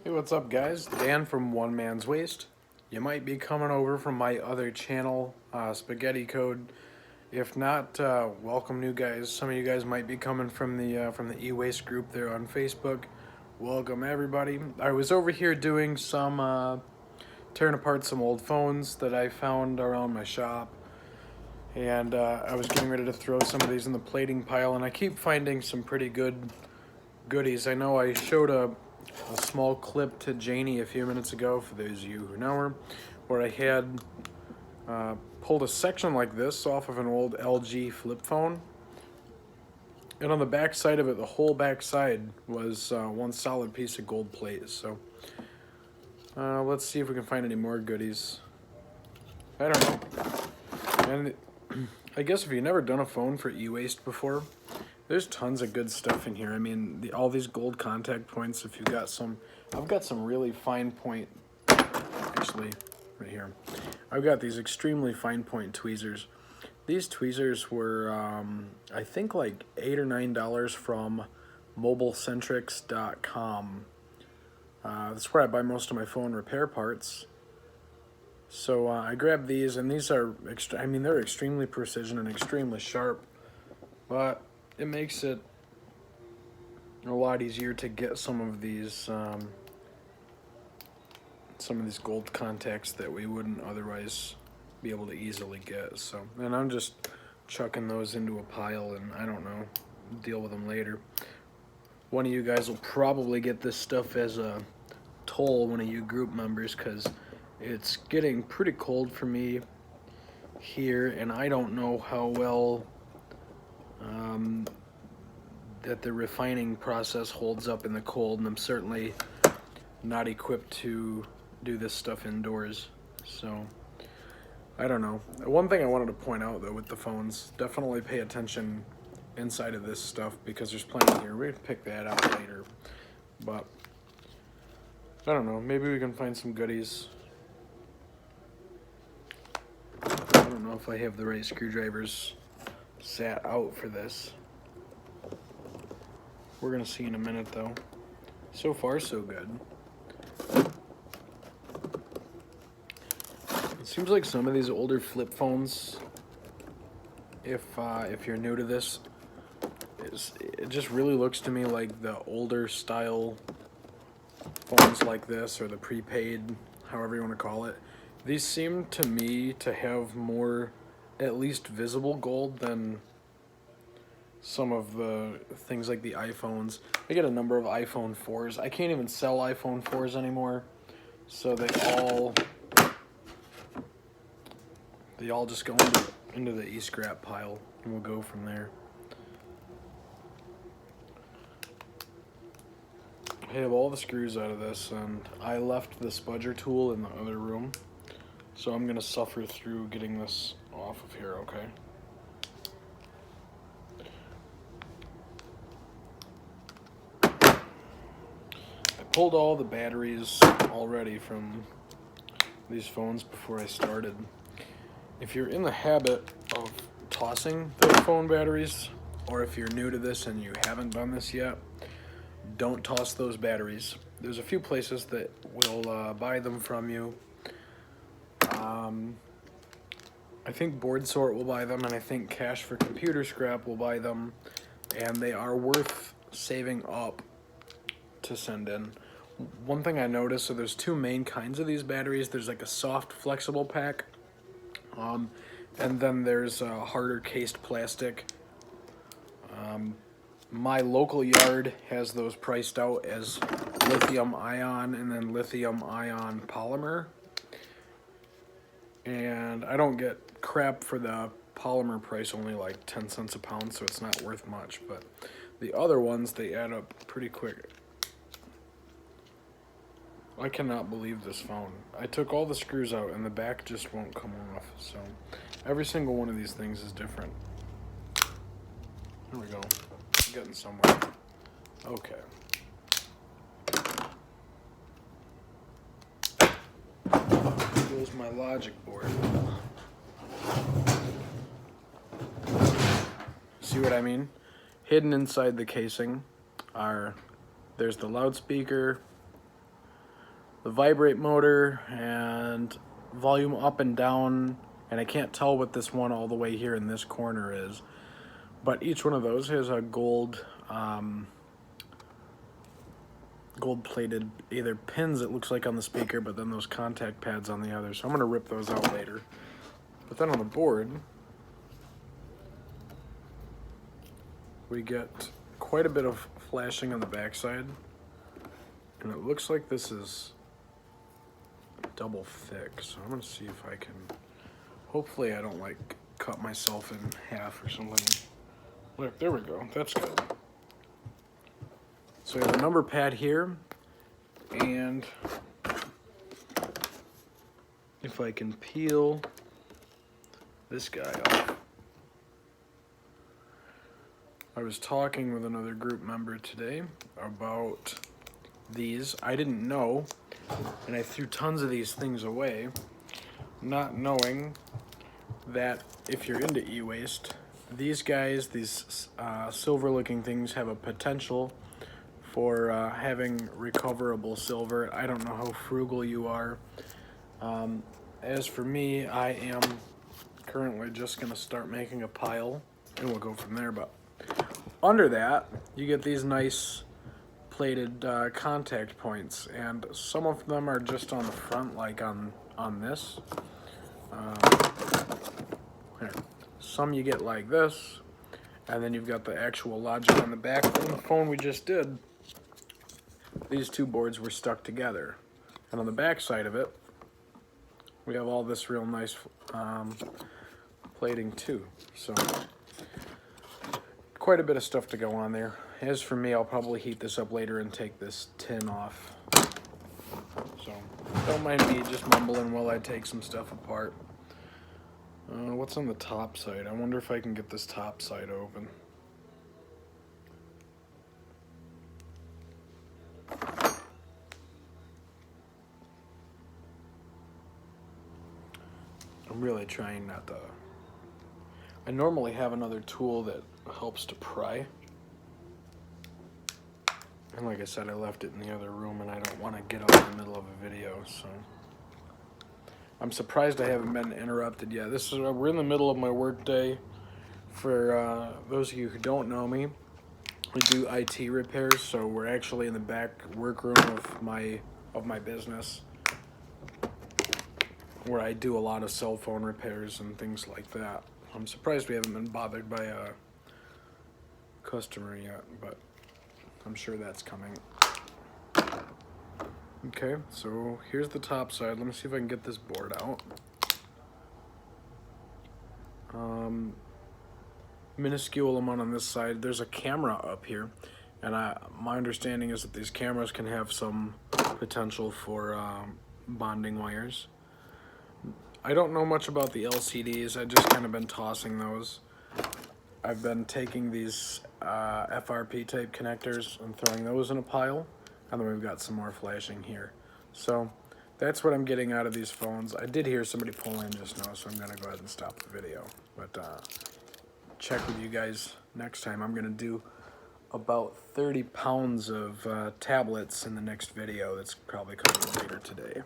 Hey, what's up, guys? Dan from One Man's Waste. You might be coming over from my other channel, Spaghetti Code. If not, welcome, new guys. Some of you guys might be coming from the e-waste group there on Facebook. Welcome, everybody. I was over here doing some tearing apart some old phones that I found around my shop, and I was getting ready to throw some of these in the plating pile, and I keep finding some pretty good goodies. I know I showed a small clip to Janie a few minutes ago, for those of you who know her, where I had pulled a section like this off of an old LG flip phone, and on the back side of it, the whole back side was one solid piece of gold plate. So let's see if we can find any more goodies. I don't know. And I guess if you've never done a phone for e-waste before, there's tons of good stuff in here. I mean, all these gold contact points, if you've got some, I've got some really fine point, actually, right here. I've got these extremely fine point tweezers. These tweezers were, I think, like $8 or $9 from mobilecentrics.com. That's where I buy most of my phone repair parts. So I grabbed these, and these are, I mean, they're extremely precision and extremely sharp, but it makes it a lot easier to get some of these gold contacts that we wouldn't otherwise be able to easily get. So, and I'm just chucking those into a pile, and I don't know, deal with them later. One of you guys will probably get this stuff as a toll, one of you group members, because it's getting pretty cold for me here, and I don't know how well that the refining process holds up in the cold, and I'm certainly not equipped to do this stuff indoors. So I don't know. One thing I wanted to point out, though, with the phones, definitely pay attention inside of this stuff, because there's plenty here. We're gonna pick that out later, but I don't know, maybe we can find some goodies. I don't know if I have the right screwdrivers sat out for this. We're gonna see in a minute, though. So far, so good. It seems like some of these older flip phones, if you're new to this, it just really looks to me like the older style phones like this, or the prepaid, however you want to call it. These seem to me to have more, at least visible gold, than some of the things like the iPhones. I get a number of iPhone 4s. I can't even sell iPhone 4s anymore, so they all just go into the e-scrap pile, and we'll go from there. I have all the screws out of this, and I left the spudger tool in the other room, so I'm gonna suffer through getting this off of here, okay? I pulled all the batteries already from these phones before I started. If you're in the habit of tossing the phone batteries, or if you're new to this and you haven't done this yet, don't toss those batteries. There's a few places that will buy them from you. I think Board Sort will buy them, and I think Cash for Computer Scrap will buy them, and they are worth saving up to send in. One thing I noticed, so there's two main kinds of these batteries. There's like a soft flexible pack, and then there's a harder cased plastic. My local yard has those priced out as lithium ion and then lithium ion polymer. And I don't get crap for the polymer price, only like 10 cents a pound, so it's not worth much. But the other ones, they add up pretty quick. I cannot believe this phone. I took all the screws out and the back just won't come off. So every single one of these things is different. There we go. Getting somewhere. Okay. There goes my logic board. See what I mean? Hidden inside the casing there's the loudspeaker, the vibrate motor and volume up and down, and I can't tell what this one all the way here in this corner is, but each one of those has a gold gold-plated either pins, it looks like, on the speaker, but then those contact pads on the other, so I'm going to rip those out later. But then on the board, we get quite a bit of flashing on the backside, and it looks like this is double thick, so I'm going to see if I can, hopefully I don't like cut myself in half or something. Look, there we go, that's good. So we have a number pad here, and if I can peel this guy off. I was talking with another group member today about these. I didn't know, and I threw tons of these things away, not knowing that if you're into e-waste, these guys, these silver looking things, have a potential for having recoverable silver. I don't know how frugal you are. As for me, I am currently just going to start making a pile, and we'll go from there. But under that, you get these nice plated contact points, and some of them are just on the front, like on this. Here. Some you get like this, and then you've got the actual logic on the back. On the phone we just did, these two boards were stuck together, and on the back side of it, we have all this real nice plating too. So quite a bit of stuff to go on there. As for me, I'll probably heat this up later and take this tin off. So don't mind me just mumbling while I take some stuff apart. What's on the top side? I wonder if I can get this top side open. I'm really trying not to. I normally have another tool that helps to pry. And like I said, I left it in the other room, and I don't want to get out in the middle of a video, so. I'm surprised I haven't been interrupted yet. We're in the middle of my work day. For those of you who don't know me, we do IT repairs, so we're actually in the back workroom of my business, where I do a lot of cell phone repairs and things like that. I'm surprised we haven't been bothered by a customer yet, but I'm sure that's coming. Okay, so here's the top side. Let me see if I can get this board out. Minuscule amount on this side. There's a camera up here, and my understanding is that these cameras can have some potential for bonding wires. I don't know much about the LCDs. I've just kind of been tossing those. I've been taking these FRP type connectors and throwing those in a pile, and then we've got some more flashing here. So that's what I'm getting out of these phones. I did hear somebody pull in just now, so I'm gonna go ahead and stop the video. But check with you guys next time. I'm gonna do about 30 pounds of tablets in the next video that's probably coming later today.